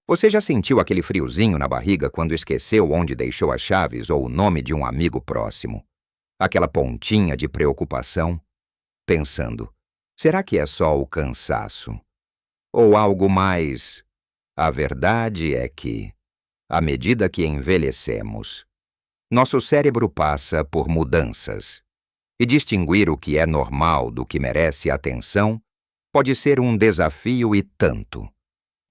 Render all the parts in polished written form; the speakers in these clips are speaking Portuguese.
Você já sentiu aquele friozinho na barriga quando esqueceu onde deixou as chaves ou o nome de um amigo próximo? Aquela pontinha de preocupação, pensando: será que é só o cansaço? Ou algo mais? A verdade é que, à medida que envelhecemos, nosso cérebro passa por mudanças. E distinguir o que é normal do que merece atenção pode ser um desafio e tanto.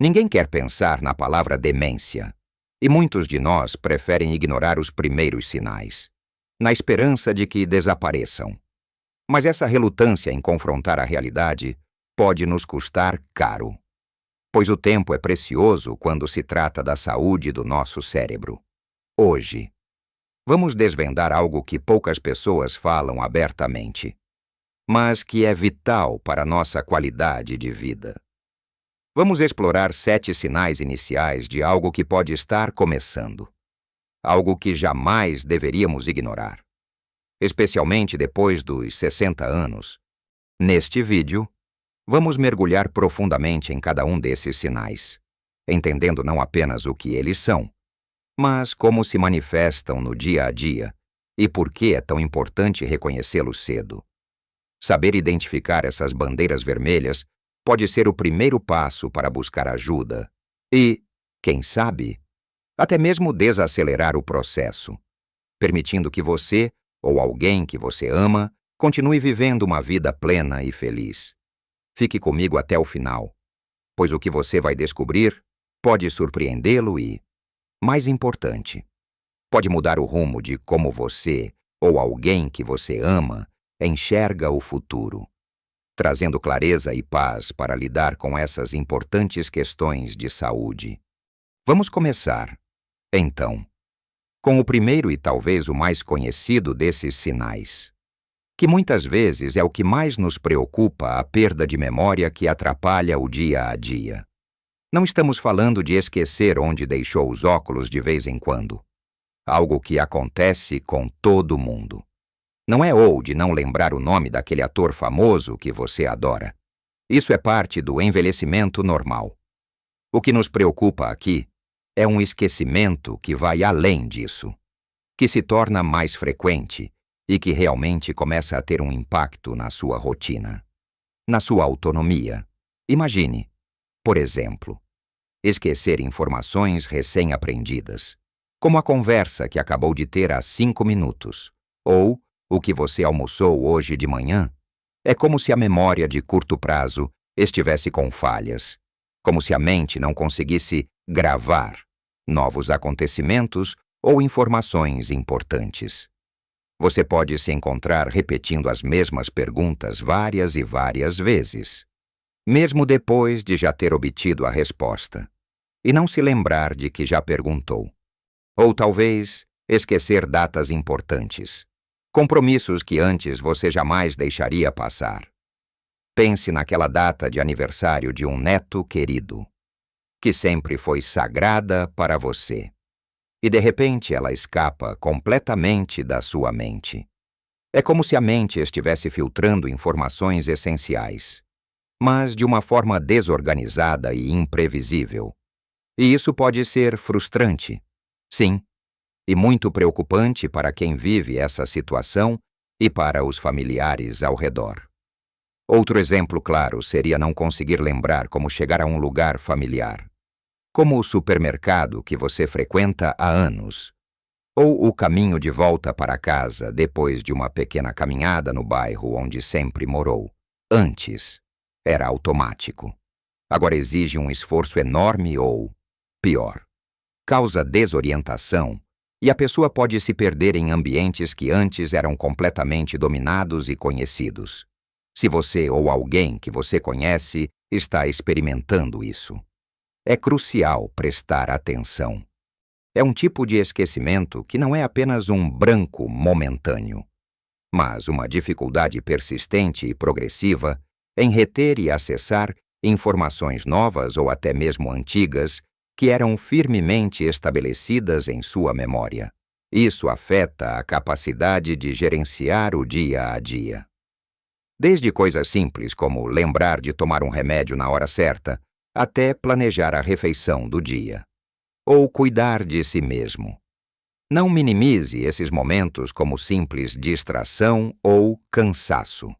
Ninguém quer pensar na palavra demência, e muitos de nós preferem ignorar os primeiros sinais, na esperança de que desapareçam. Mas essa relutância em confrontar a realidade pode nos custar caro, pois o tempo é precioso quando se trata da saúde do nosso cérebro. Hoje, vamos desvendar algo que poucas pessoas falam abertamente, mas que é vital para nossa qualidade de vida. Vamos explorar 7 sinais iniciais de algo que pode estar começando. Algo que jamais deveríamos ignorar. Especialmente depois dos 60 anos. Neste vídeo, vamos mergulhar profundamente em cada um desses sinais, entendendo não apenas o que eles são, mas como se manifestam no dia a dia e por que é tão importante reconhecê-los cedo. Saber identificar essas bandeiras vermelhas pode ser o primeiro passo para buscar ajuda e, quem sabe, até mesmo desacelerar o processo, permitindo que você ou alguém que você ama continue vivendo uma vida plena e feliz. Fique comigo até o final, pois o que você vai descobrir pode surpreendê-lo e, mais importante, pode mudar o rumo de como você ou alguém que você ama enxerga o futuro, trazendo clareza e paz para lidar com essas importantes questões de saúde. Vamos começar, então, com o primeiro e talvez o mais conhecido desses sinais, que muitas vezes é o que mais nos preocupa, a perda de memória que atrapalha o dia a dia. Não estamos falando de esquecer onde deixou os óculos de vez em quando, algo que acontece com todo mundo. Não é ou de não lembrar o nome daquele ator famoso que você adora. Isso é parte do envelhecimento normal. O que nos preocupa aqui é um esquecimento que vai além disso, que se torna mais frequente e que realmente começa a ter um impacto na sua rotina, na sua autonomia. Imagine, por exemplo, esquecer informações recém-aprendidas, como a conversa que acabou de ter há 5 minutos, ou o que você almoçou hoje de manhã. É como se a memória de curto prazo estivesse com falhas, como se a mente não conseguisse gravar novos acontecimentos ou informações importantes. Você pode se encontrar repetindo as mesmas perguntas várias e várias vezes, mesmo depois de já ter obtido a resposta, e não se lembrar de que já perguntou. Ou talvez esquecer datas importantes, compromissos que antes você jamais deixaria passar. Pense naquela data de aniversário de um neto querido, que sempre foi sagrada para você, e de repente ela escapa completamente da sua mente. É como se a mente estivesse filtrando informações essenciais, mas de uma forma desorganizada e imprevisível. E isso pode ser frustrante, sim, e muito preocupante para quem vive essa situação e para os familiares ao redor. Outro exemplo claro seria não conseguir lembrar como chegar a um lugar familiar, como o supermercado que você frequenta há anos, ou o caminho de volta para casa depois de uma pequena caminhada no bairro onde sempre morou. Antes, era automático. Agora exige um esforço enorme ou, pior, causa desorientação, e a pessoa pode se perder em ambientes que antes eram completamente dominados e conhecidos. Se você ou alguém que você conhece está experimentando isso, é crucial prestar atenção. É um tipo de esquecimento que não é apenas um branco momentâneo, mas uma dificuldade persistente e progressiva em reter e acessar informações novas ou até mesmo antigas que eram firmemente estabelecidas em sua memória. Isso afeta a capacidade de gerenciar o dia a dia. Desde coisas simples como lembrar de tomar um remédio na hora certa, até planejar a refeição do dia, ou cuidar de si mesmo. Não minimize esses momentos como simples distração ou cansaço.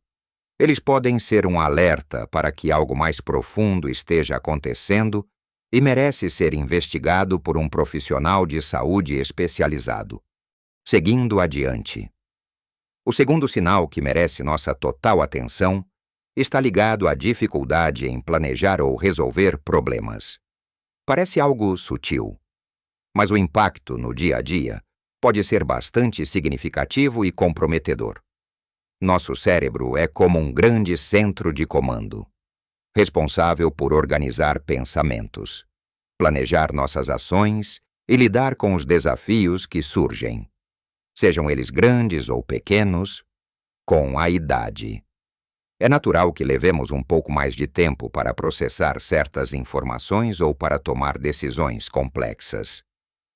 Eles podem ser um alerta para que algo mais profundo esteja acontecendo e merece ser investigado por um profissional de saúde especializado. Seguindo adiante. O segundo sinal que merece nossa total atenção está ligado à dificuldade em planejar ou resolver problemas. Parece algo sutil, mas o impacto no dia a dia pode ser bastante significativo e comprometedor. Nosso cérebro é como um grande centro de comando, responsável por organizar pensamentos, planejar nossas ações e lidar com os desafios que surgem, sejam eles grandes ou pequenos, com a idade. É natural que levemos um pouco mais de tempo para processar certas informações ou para tomar decisões complexas.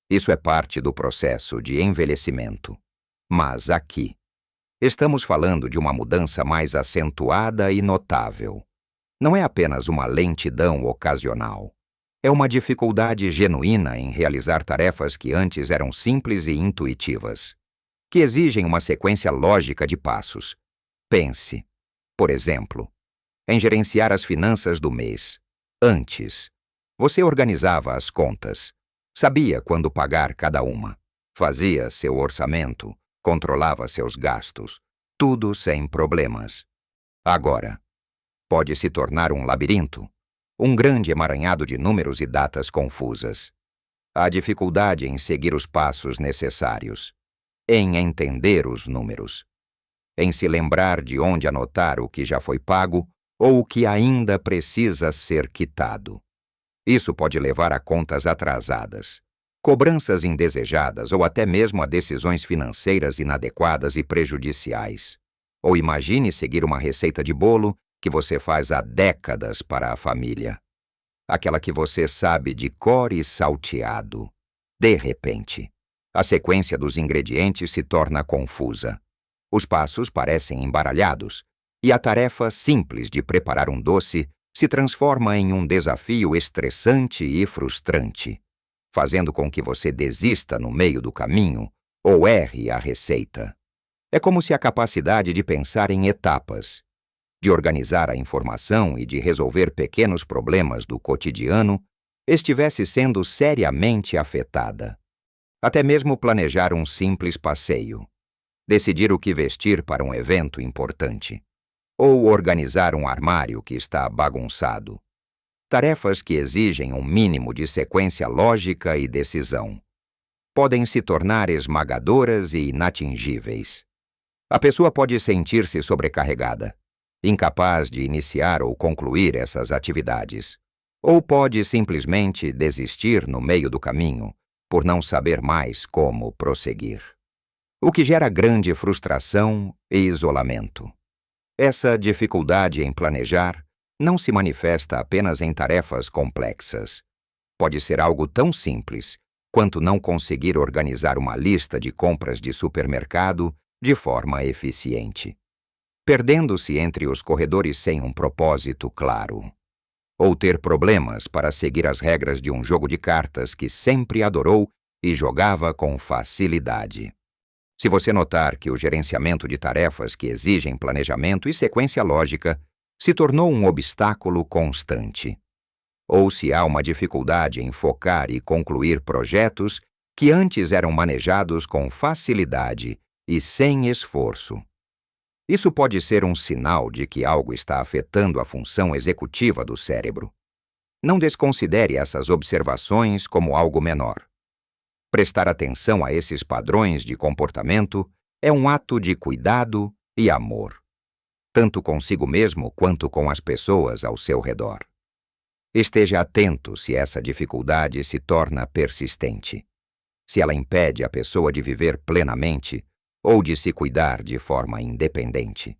Isso é parte do processo de envelhecimento. Mas aqui, estamos falando de uma mudança mais acentuada e notável. Não é apenas uma lentidão ocasional. É uma dificuldade genuína em realizar tarefas que antes eram simples e intuitivas, que exigem uma sequência lógica de passos. Pense, por exemplo, em gerenciar as finanças do mês. Antes, você organizava as contas, sabia quando pagar cada uma, fazia seu orçamento, controlava seus gastos, tudo sem problemas. Agora, pode se tornar um labirinto, um grande emaranhado de números e datas confusas. Há dificuldade em seguir os passos necessários, em entender os números, em se lembrar de onde anotar o que já foi pago ou o que ainda precisa ser quitado. Isso pode levar a contas atrasadas, cobranças indesejadas ou até mesmo a decisões financeiras inadequadas e prejudiciais. Ou imagine seguir uma receita de bolo que você faz há décadas para a família. Aquela que você sabe de cor e salteado. De repente, a sequência dos ingredientes se torna confusa. Os passos parecem embaralhados e a tarefa simples de preparar um doce se transforma em um desafio estressante e frustrante, fazendo com que você desista no meio do caminho ou erre a receita. É como se a capacidade de pensar em etapas, de organizar a informação e de resolver pequenos problemas do cotidiano estivesse sendo seriamente afetada. Até mesmo planejar um simples passeio, decidir o que vestir para um evento importante, ou organizar um armário que está bagunçado. Tarefas que exigem um mínimo de sequência lógica e decisão podem se tornar esmagadoras e inatingíveis. A pessoa pode sentir-se sobrecarregada, incapaz de iniciar ou concluir essas atividades, ou pode simplesmente desistir no meio do caminho por não saber mais como prosseguir, o que gera grande frustração e isolamento. Essa dificuldade em planejar não se manifesta apenas em tarefas complexas. Pode ser algo tão simples quanto não conseguir organizar uma lista de compras de supermercado de forma eficiente, perdendo-se entre os corredores sem um propósito claro, ou ter problemas para seguir as regras de um jogo de cartas que sempre adorou e jogava com facilidade. Se você notar que o gerenciamento de tarefas que exigem planejamento e sequência lógica se tornou um obstáculo constante, ou se há uma dificuldade em focar e concluir projetos que antes eram manejados com facilidade e sem esforço, isso pode ser um sinal de que algo está afetando a função executiva do cérebro. Não desconsidere essas observações como algo menor. Prestar atenção a esses padrões de comportamento é um ato de cuidado e amor, tanto consigo mesmo quanto com as pessoas ao seu redor. Esteja atento se essa dificuldade se torna persistente, se ela impede a pessoa de viver plenamente ou de se cuidar de forma independente.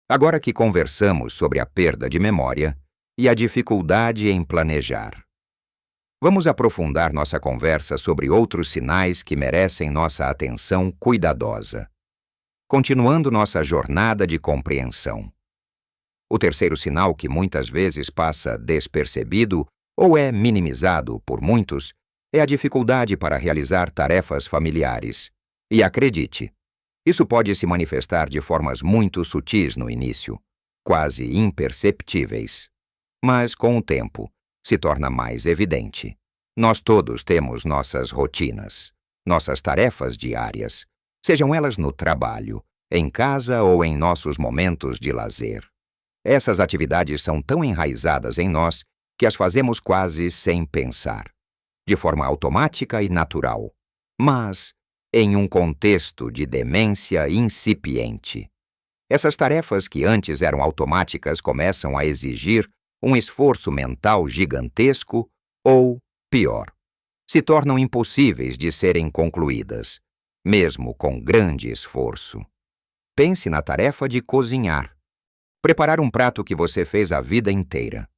Agora que conversamos sobre a perda de memória e a dificuldade em planejar, vamos aprofundar nossa conversa sobre outros sinais que merecem nossa atenção cuidadosa, continuando nossa jornada de compreensão. O terceiro sinal que muitas vezes passa despercebido ou é minimizado por muitos, é a dificuldade para realizar tarefas familiares. E acredite, isso pode se manifestar de formas muito sutis no início, quase imperceptíveis. Mas, com o tempo, se torna mais evidente. Nós todos temos nossas rotinas, nossas tarefas diárias, sejam elas no trabalho, em casa ou em nossos momentos de lazer. Essas atividades são tão enraizadas em nós que as fazemos quase sem pensar, de forma automática e natural, mas em um contexto de demência incipiente. Essas tarefas que antes eram automáticas começam a exigir um esforço mental gigantesco ou, pior, se tornam impossíveis de serem concluídas, mesmo com grande esforço. Pense na tarefa de cozinhar. Preparar um prato que você fez a vida inteira,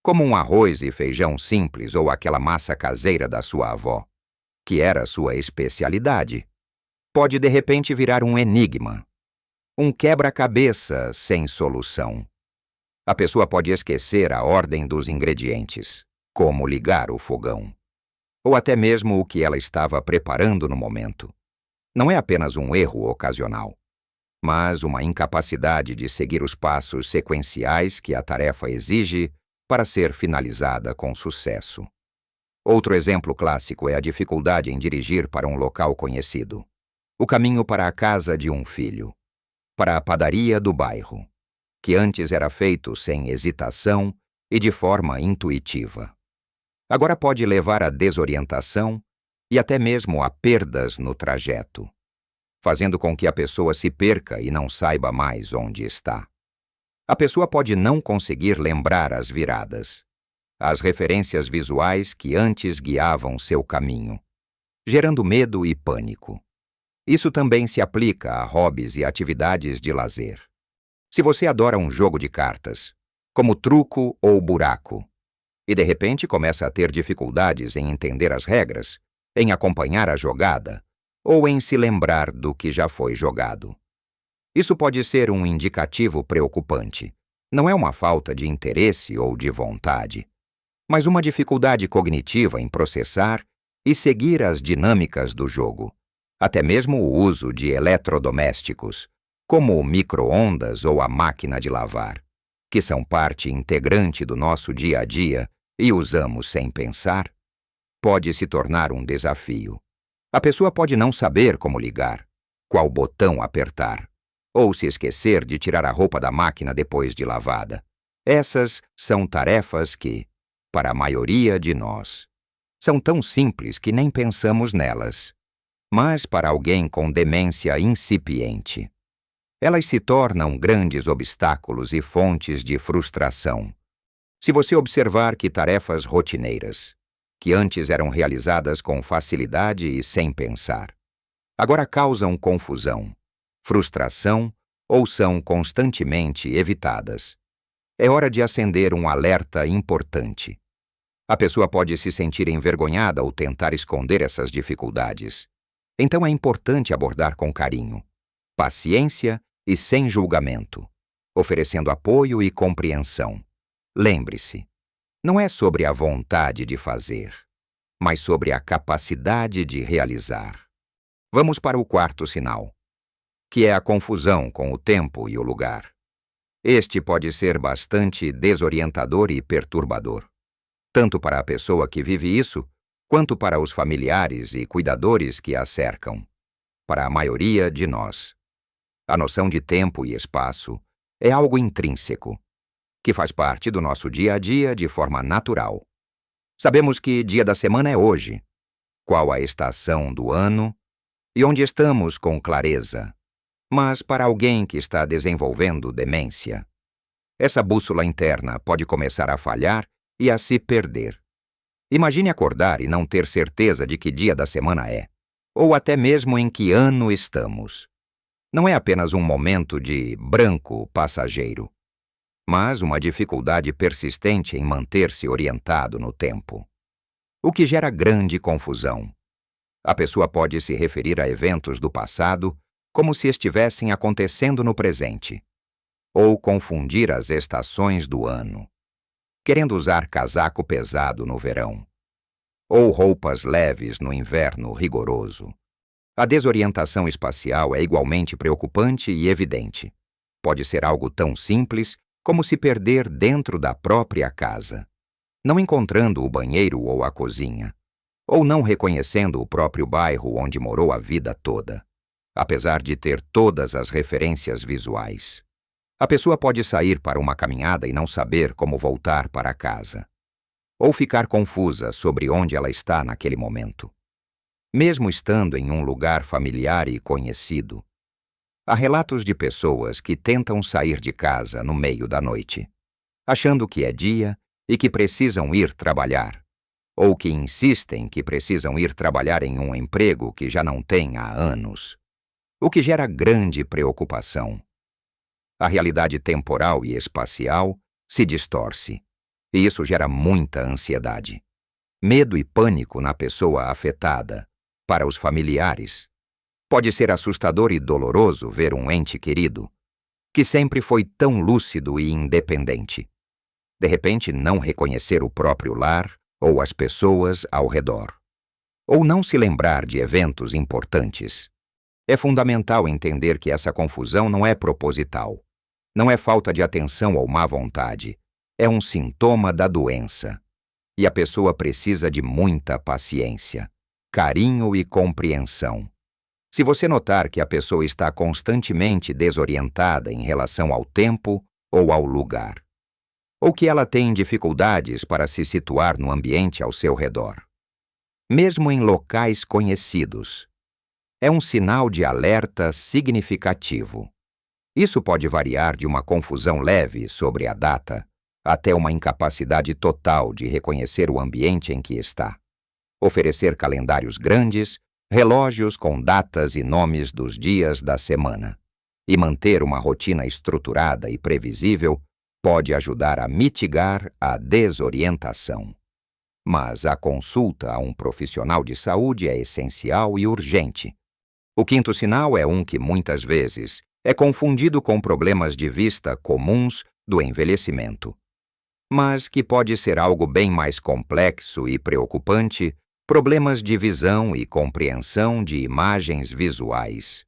como um arroz e feijão simples ou aquela massa caseira da sua avó, que era sua especialidade, pode de repente virar um enigma, um quebra-cabeça sem solução. A pessoa pode esquecer a ordem dos ingredientes, como ligar o fogão, ou até mesmo o que ela estava preparando no momento. Não é apenas um erro ocasional, mas uma incapacidade de seguir os passos sequenciais que a tarefa exige para ser finalizada com sucesso. Outro exemplo clássico é a dificuldade em dirigir para um local conhecido, o caminho para a casa de um filho, para a padaria do bairro, que antes era feito sem hesitação e de forma intuitiva. Agora pode levar à desorientação e até mesmo a perdas no trajeto, fazendo com que a pessoa se perca e não saiba mais onde está. A pessoa pode não conseguir lembrar as viradas, as referências visuais que antes guiavam seu caminho, gerando medo e pânico. Isso também se aplica a hobbies e atividades de lazer. Se você adora um jogo de cartas, como truco ou buraco, e de repente começa a ter dificuldades em entender as regras, em acompanhar a jogada, ou em se lembrar do que já foi jogado. Isso pode ser um indicativo preocupante. Não é uma falta de interesse ou de vontade, mas uma dificuldade cognitiva em processar e seguir as dinâmicas do jogo. Até mesmo o uso de eletrodomésticos, como o micro-ondas ou a máquina de lavar, que são parte integrante do nosso dia a dia e usamos sem pensar, pode se tornar um desafio. A pessoa pode não saber como ligar, qual botão apertar, ou se esquecer de tirar a roupa da máquina depois de lavada. Essas são tarefas que, para a maioria de nós, são tão simples que nem pensamos nelas. Mas para alguém com demência incipiente, elas se tornam grandes obstáculos e fontes de frustração. Se você observar que tarefas rotineiras, que antes eram realizadas com facilidade e sem pensar, agora causam confusão, frustração ou são constantemente evitadas, é hora de acender um alerta importante. A pessoa pode se sentir envergonhada ou tentar esconder essas dificuldades. Então é importante abordar com carinho, paciência e sem julgamento, oferecendo apoio e compreensão. Lembre-se, não é sobre a vontade de fazer, mas sobre a capacidade de realizar. Vamos para o quarto sinal, que é a confusão com o tempo e o lugar. Este pode ser bastante desorientador e perturbador, tanto para a pessoa que vive isso, quanto para os familiares e cuidadores que a cercam, para a maioria de nós. A noção de tempo e espaço é algo intrínseco, que faz parte do nosso dia a dia de forma natural. Sabemos que dia da semana é hoje, qual a estação do ano e onde estamos com clareza. Mas para alguém que está desenvolvendo demência, essa bússola interna pode começar a falhar e a se perder. Imagine acordar e não ter certeza de que dia da semana é, ou até mesmo em que ano estamos. Não é apenas um momento de branco passageiro, mas uma dificuldade persistente em manter-se orientado no tempo, o que gera grande confusão. A pessoa pode se referir a eventos do passado como se estivessem acontecendo no presente, ou confundir as estações do ano. querendo usar casaco pesado no verão, ou roupas leves no inverno rigoroso. A desorientação espacial é igualmente preocupante e evidente. Pode ser algo tão simples como se perder dentro da própria casa, não encontrando o banheiro ou a cozinha, ou não reconhecendo o próprio bairro onde morou a vida toda, apesar de ter todas as referências visuais. A pessoa pode sair para uma caminhada e não saber como voltar para casa, ou ficar confusa sobre onde ela está naquele momento. Mesmo estando em um lugar familiar e conhecido, há relatos de pessoas que tentam sair de casa no meio da noite, achando que é dia e que precisam ir trabalhar, ou que insistem que precisam ir trabalhar em um emprego que já não têm há anos, o que gera grande preocupação. A realidade temporal e espacial se distorce, e isso gera muita ansiedade, medo e pânico na pessoa afetada. Para os familiares, pode ser assustador e doloroso ver um ente querido, que sempre foi tão lúcido e independente, de repente não reconhecer o próprio lar ou as pessoas ao redor, ou não se lembrar de eventos importantes. É fundamental entender que essa confusão não é proposital, não é falta de atenção ou má vontade, é um sintoma da doença, e a pessoa precisa de muita paciência, carinho e compreensão. Se você notar que a pessoa está constantemente desorientada em relação ao tempo ou ao lugar, ou que ela tem dificuldades para se situar no ambiente ao seu redor, mesmo em locais conhecidos, é um sinal de alerta significativo. Isso pode variar de uma confusão leve sobre a data até uma incapacidade total de reconhecer o ambiente em que está. Oferecer calendários grandes, relógios com datas e nomes dos dias da semana, e manter uma rotina estruturada e previsível pode ajudar a mitigar a desorientação. Mas a consulta a um profissional de saúde é essencial e urgente. O quinto sinal é um que muitas vezes é confundido com problemas de vista comuns do envelhecimento, mas que pode ser algo bem mais complexo e preocupante: problemas de visão e compreensão de imagens visuais.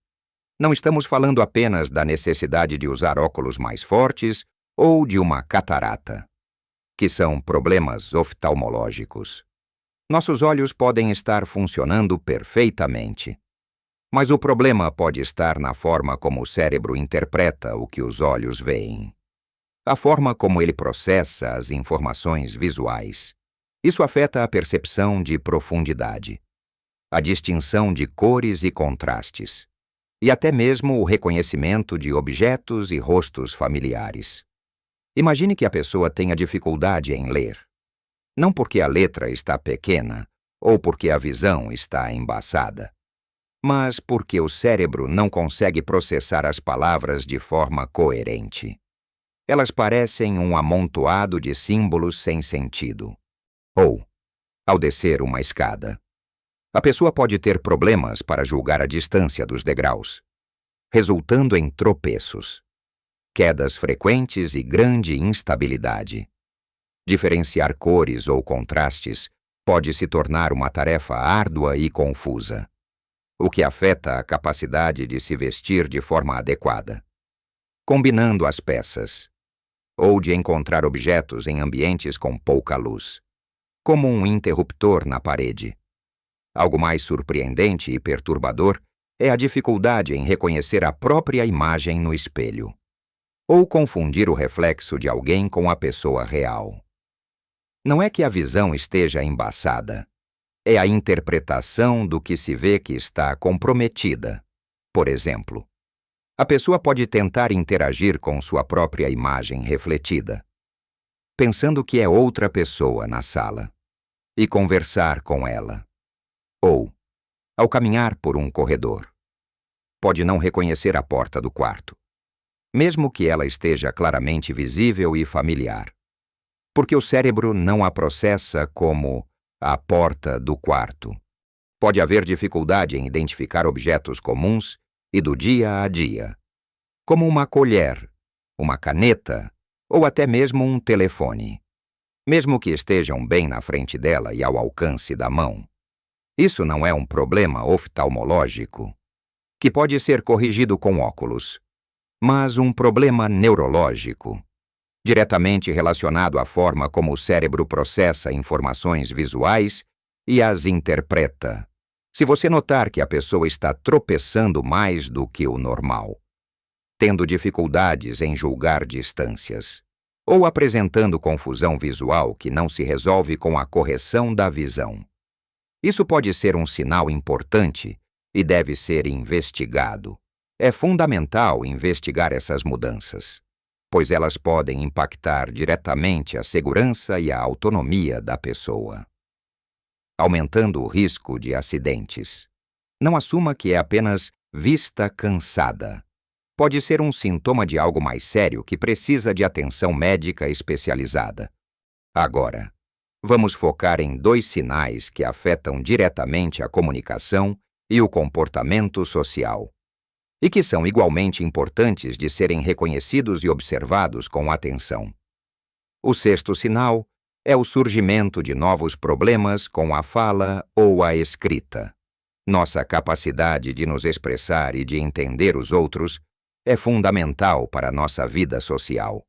Não estamos falando apenas da necessidade de usar óculos mais fortes ou de uma catarata, que são problemas oftalmológicos. Nossos olhos podem estar funcionando perfeitamente, mas o problema pode estar na forma como o cérebro interpreta o que os olhos veem, a forma como ele processa as informações visuais. Isso afeta a percepção de profundidade, a distinção de cores e contrastes, e até mesmo o reconhecimento de objetos e rostos familiares. Imagine que a pessoa tenha dificuldade em ler, não porque a letra está pequena ou porque a visão está embaçada, mas porque o cérebro não consegue processar as palavras de forma coerente. Elas parecem um amontoado de símbolos sem sentido. Ou, ao descer uma escada, a pessoa pode ter problemas para julgar a distância dos degraus, resultando em tropeços, quedas frequentes e grande instabilidade. Diferenciar cores ou contrastes pode se tornar uma tarefa árdua e confusa, o que afeta a capacidade de se vestir de forma adequada, combinando as peças, ou de encontrar objetos em ambientes com pouca luz, como um interruptor na parede. Algo mais surpreendente e perturbador é a dificuldade em reconhecer a própria imagem no espelho, ou confundir o reflexo de alguém com a pessoa real. Não é que a visão esteja embaçada, é a interpretação do que se vê que está comprometida. Por exemplo, a pessoa pode tentar interagir com sua própria imagem refletida, pensando que é outra pessoa na sala, e conversar com ela. Ou, ao caminhar por um corredor, pode não reconhecer a porta do quarto, mesmo que ela esteja claramente visível e familiar, porque o cérebro não a processa como a porta do quarto. Pode haver dificuldade em identificar objetos comuns e do dia a dia, como uma colher, uma caneta ou até mesmo um telefone. mesmo que estejam bem na frente dela e ao alcance da mão. Isso não é um problema oftalmológico, que pode ser corrigido com óculos, mas um problema neurológico, diretamente relacionado à forma como o cérebro processa informações visuais e as interpreta. Se você notar que a pessoa está tropeçando mais do que o normal, tendo dificuldades em julgar distâncias, ou apresentando confusão visual que não se resolve com a correção da visão, isso pode ser um sinal importante e deve ser investigado. É fundamental investigar essas mudanças, pois elas podem impactar diretamente a segurança e a autonomia da pessoa, aumentando o risco de acidentes. Não assuma que é apenas vista cansada. Pode ser um sintoma de algo mais sério que precisa de atenção médica especializada. Agora, vamos focar em 2 sinais que afetam diretamente a comunicação e o comportamento social, e que são igualmente importantes de serem reconhecidos e observados com atenção. O 6º sinal é o surgimento de novos problemas com a fala ou a escrita. Nossa capacidade de nos expressar e de entender os outros é fundamental para nossa vida social,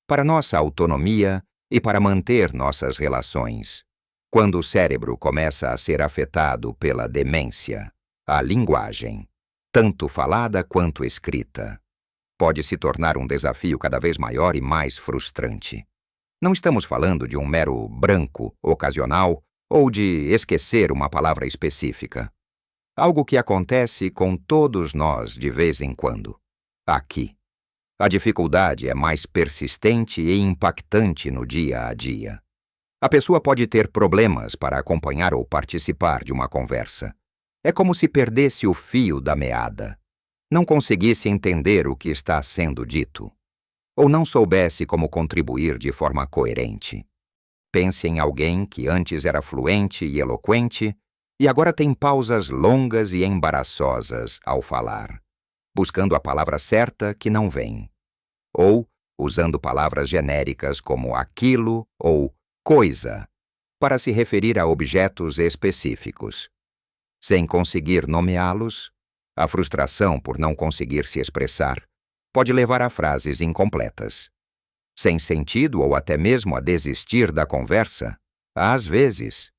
para nossa autonomia e para manter nossas relações. Quando o cérebro começa a ser afetado pela demência, a linguagem, tanto falada quanto escrita, pode se tornar um desafio cada vez maior e mais frustrante. Não estamos falando de um mero branco ocasional ou de esquecer uma palavra específica. Algo que acontece com todos nós de vez em quando. Aqui, a dificuldade é mais persistente e impactante no dia a dia. A pessoa pode ter problemas para acompanhar ou participar de uma conversa. É como se perdesse o fio da meada, não conseguisse entender o que está sendo dito, ou não soubesse como contribuir de forma coerente. Pense em alguém que antes era fluente e eloquente e agora tem pausas longas e embaraçosas ao falar, buscando a palavra certa que não vem, ou usando palavras genéricas como aquilo ou coisa para se referir a objetos específicos. Sem conseguir nomeá-los, a frustração por não conseguir se expressar pode levar a frases incompletas, sem sentido ou até mesmo a desistir da conversa. Às vezes,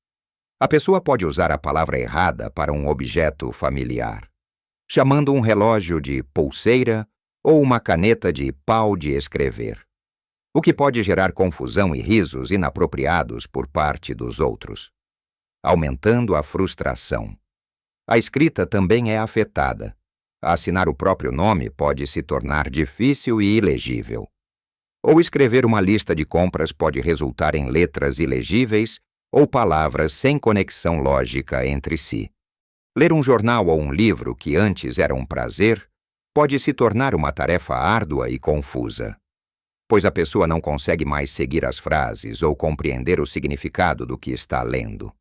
a pessoa pode usar a palavra errada para um objeto familiar, chamando um relógio de pulseira ou uma caneta de pau de escrever, o que pode gerar confusão e risos inapropriados por parte dos outros, aumentando a frustração. A escrita também é afetada. Assinar o próprio nome pode se tornar difícil e ilegível. Ou escrever uma lista de compras pode resultar em letras ilegíveis ou palavras sem conexão lógica entre si. Ler um jornal ou um livro que antes era um prazer pode se tornar uma tarefa árdua e confusa, pois a pessoa não consegue mais seguir as frases ou compreender o significado do que está lendo.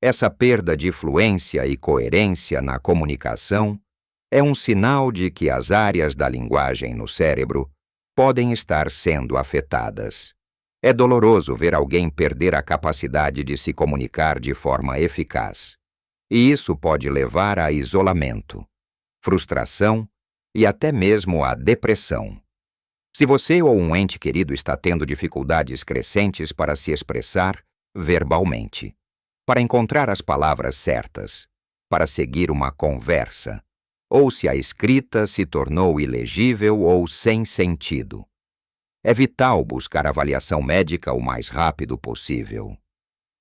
Essa perda de fluência e coerência na comunicação é um sinal de que as áreas da linguagem no cérebro podem estar sendo afetadas. É doloroso ver alguém perder a capacidade de se comunicar de forma eficaz, e isso pode levar a isolamento, frustração e até mesmo a depressão. Se você ou um ente querido está tendo dificuldades crescentes para se expressar verbalmente, para encontrar as palavras certas, para seguir uma conversa, ou se a escrita se tornou ilegível ou sem sentido, é vital buscar avaliação médica o mais rápido possível.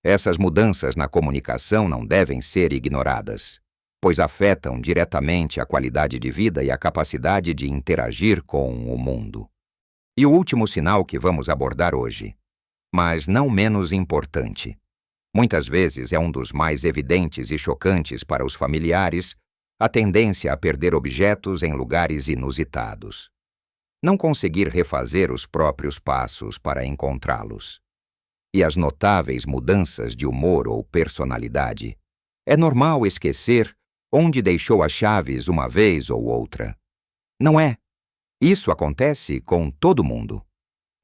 Essas mudanças na comunicação não devem ser ignoradas, pois afetam diretamente a qualidade de vida e a capacidade de interagir com o mundo. E o último sinal que vamos abordar hoje, mas não menos importante, muitas vezes é um dos mais evidentes e chocantes para os familiares, a tendência a perder objetos em lugares inusitados. Não conseguir refazer os próprios passos para encontrá-los. E as notáveis mudanças de humor ou personalidade. É normal esquecer onde deixou as chaves uma vez ou outra. Não é? Isso acontece com todo mundo.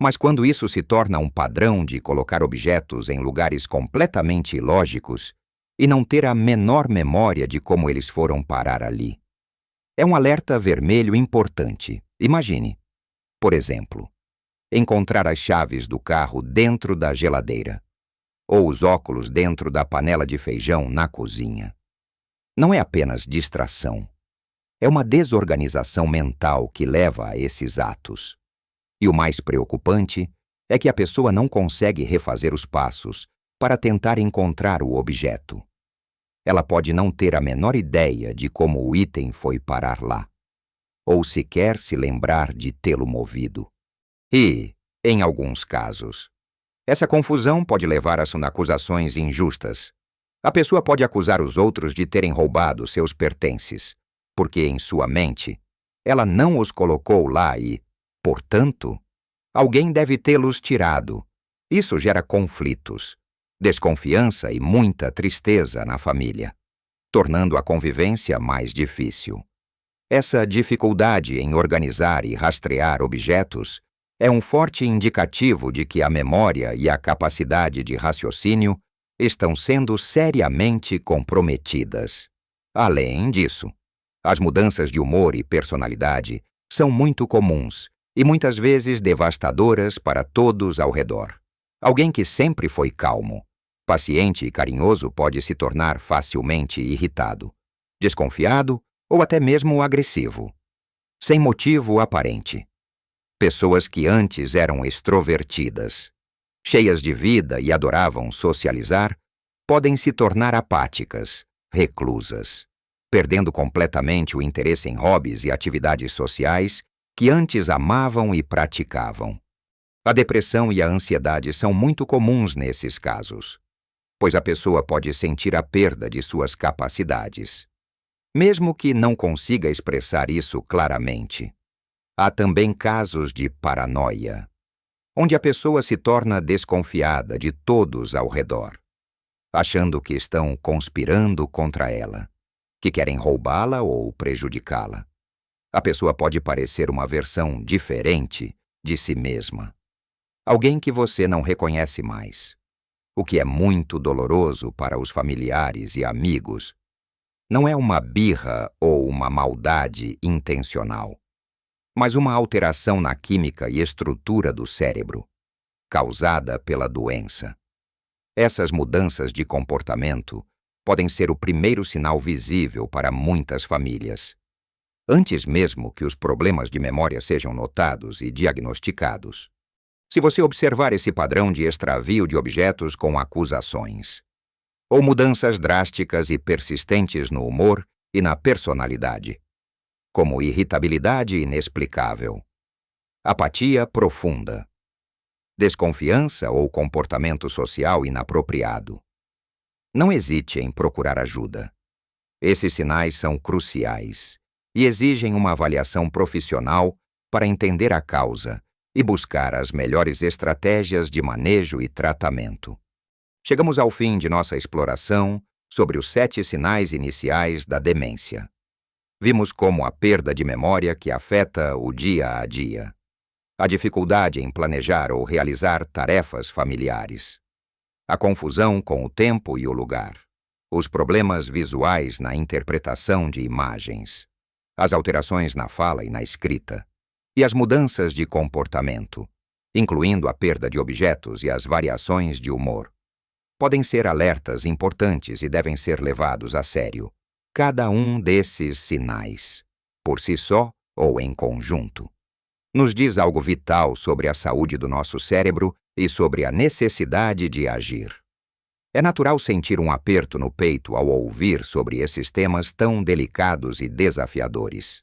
Mas quando isso se torna um padrão de colocar objetos em lugares completamente ilógicos e não ter a menor memória de como eles foram parar ali, é um alerta vermelho importante. Imagine, por exemplo, encontrar as chaves do carro dentro da geladeira ou os óculos dentro da panela de feijão na cozinha. Não é apenas distração. É uma desorganização mental que leva a esses atos. E o mais preocupante é que a pessoa não consegue refazer os passos para tentar encontrar o objeto. Ela pode não ter a menor ideia de como o item foi parar lá, ou sequer se lembrar de tê-lo movido. E, em alguns casos, essa confusão pode levar a acusações injustas. A pessoa pode acusar os outros de terem roubado seus pertences, porque em sua mente, ela não os colocou lá e, portanto, alguém deve tê-los tirado. Isso gera conflitos, desconfiança e muita tristeza na família, tornando a convivência mais difícil. Essa dificuldade em organizar e rastrear objetos é um forte indicativo de que a memória e a capacidade de raciocínio estão sendo seriamente comprometidas. Além disso, as mudanças de humor e personalidade são muito comuns e muitas vezes devastadoras para todos ao redor. Alguém que sempre foi calmo, paciente e carinhoso pode se tornar facilmente irritado, desconfiado ou até mesmo agressivo, sem motivo aparente. Pessoas que antes eram extrovertidas, cheias de vida e adoravam socializar, podem se tornar apáticas, reclusas, perdendo completamente o interesse em hobbies e atividades sociais que antes amavam e praticavam. A depressão e a ansiedade são muito comuns nesses casos, pois a pessoa pode sentir a perda de suas capacidades, mesmo que não consiga expressar isso claramente. Há também casos de paranoia, onde a pessoa se torna desconfiada de todos ao redor, achando que estão conspirando contra ela, que querem roubá-la ou prejudicá-la. A pessoa pode parecer uma versão diferente de si mesma, alguém que você não reconhece mais, o que é muito doloroso para os familiares e amigos. Não é uma birra ou uma maldade intencional, mas uma alteração na química e estrutura do cérebro, causada pela doença. Essas mudanças de comportamento podem ser o primeiro sinal visível para muitas famílias, antes mesmo que os problemas de memória sejam notados e diagnosticados. Se você observar esse padrão de extravio de objetos com acusações, ou mudanças drásticas e persistentes no humor e na personalidade, como irritabilidade inexplicável, apatia profunda, desconfiança ou comportamento social inapropriado, não hesite em procurar ajuda. Esses sinais são cruciais e exigem uma avaliação profissional para entender a causa e buscar as melhores estratégias de manejo e tratamento. Chegamos ao fim de nossa exploração sobre os 7 sinais iniciais da demência. Vimos como a perda de memória que afeta o dia a dia, a dificuldade em planejar ou realizar tarefas familiares, a confusão com o tempo e o lugar, os problemas visuais na interpretação de imagens, as alterações na fala e na escrita, e as mudanças de comportamento, incluindo a perda de objetos e as variações de humor. Podem ser alertas importantes e devem ser levados a sério. Cada um desses sinais, por si só ou em conjunto, nos diz algo vital sobre a saúde do nosso cérebro e sobre a necessidade de agir. É natural sentir um aperto no peito ao ouvir sobre esses temas tão delicados e desafiadores.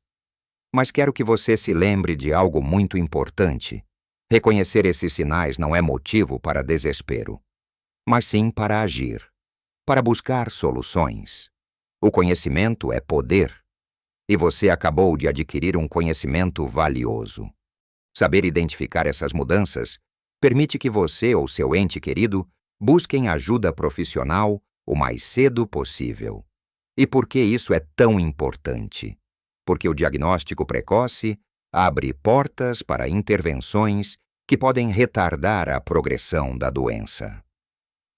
Mas quero que você se lembre de algo muito importante. Reconhecer esses sinais não é motivo para desespero, mas sim para agir, para buscar soluções. O conhecimento é poder, e você acabou de adquirir um conhecimento valioso. Saber identificar essas mudanças permite que você ou seu ente querido busquem ajuda profissional o mais cedo possível. E por que isso é tão importante? Porque o diagnóstico precoce abre portas para intervenções que podem retardar a progressão da doença,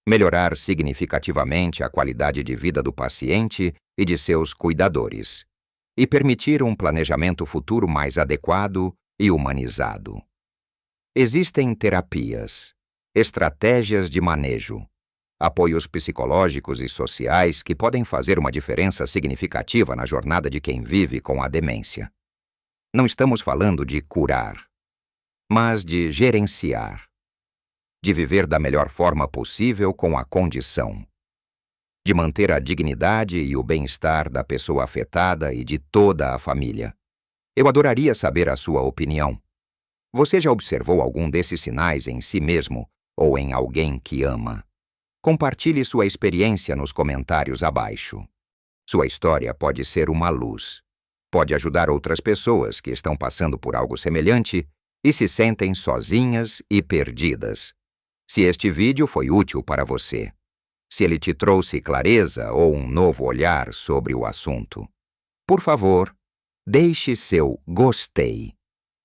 melhorar significativamente a qualidade de vida do paciente e de seus cuidadores, e permitir um planejamento futuro mais adequado e humanizado. Existem terapias, estratégias de manejo, apoios psicológicos e sociais que podem fazer uma diferença significativa na jornada de quem vive com a demência. Não estamos falando de curar, mas de gerenciar, de viver da melhor forma possível com a condição, de manter a dignidade e o bem-estar da pessoa afetada e de toda a família. Eu adoraria saber a sua opinião. Você já observou algum desses sinais em si mesmo ou em alguém que ama? Compartilhe sua experiência nos comentários abaixo. Sua história pode ser uma luz. Pode ajudar outras pessoas que estão passando por algo semelhante e se sentem sozinhas e perdidas. Se este vídeo foi útil para você, se ele te trouxe clareza ou um novo olhar sobre o assunto, por favor, deixe seu gostei.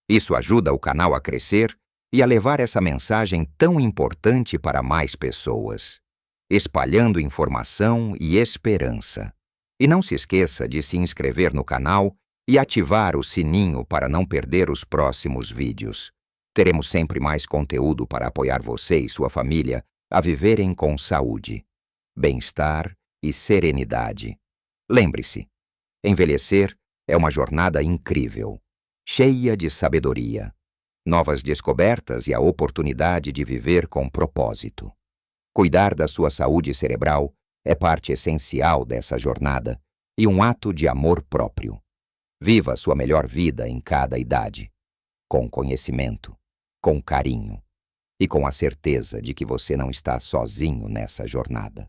Isso ajuda o canal a crescer e a levar essa mensagem tão importante para mais pessoas, espalhando informação e esperança. E não se esqueça de se inscrever no canal e ativar o sininho para não perder os próximos vídeos. Teremos sempre mais conteúdo para apoiar você e sua família a viverem com saúde, bem-estar e serenidade. Lembre-se, envelhecer é uma jornada incrível, cheia de sabedoria, novas descobertas e a oportunidade de viver com propósito. Cuidar da sua saúde cerebral é parte essencial dessa jornada e um ato de amor próprio. Viva sua melhor vida em cada idade, com conhecimento, com carinho e com a certeza de que você não está sozinho nessa jornada.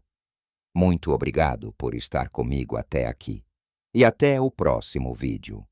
Muito obrigado por estar comigo até aqui e até o próximo vídeo.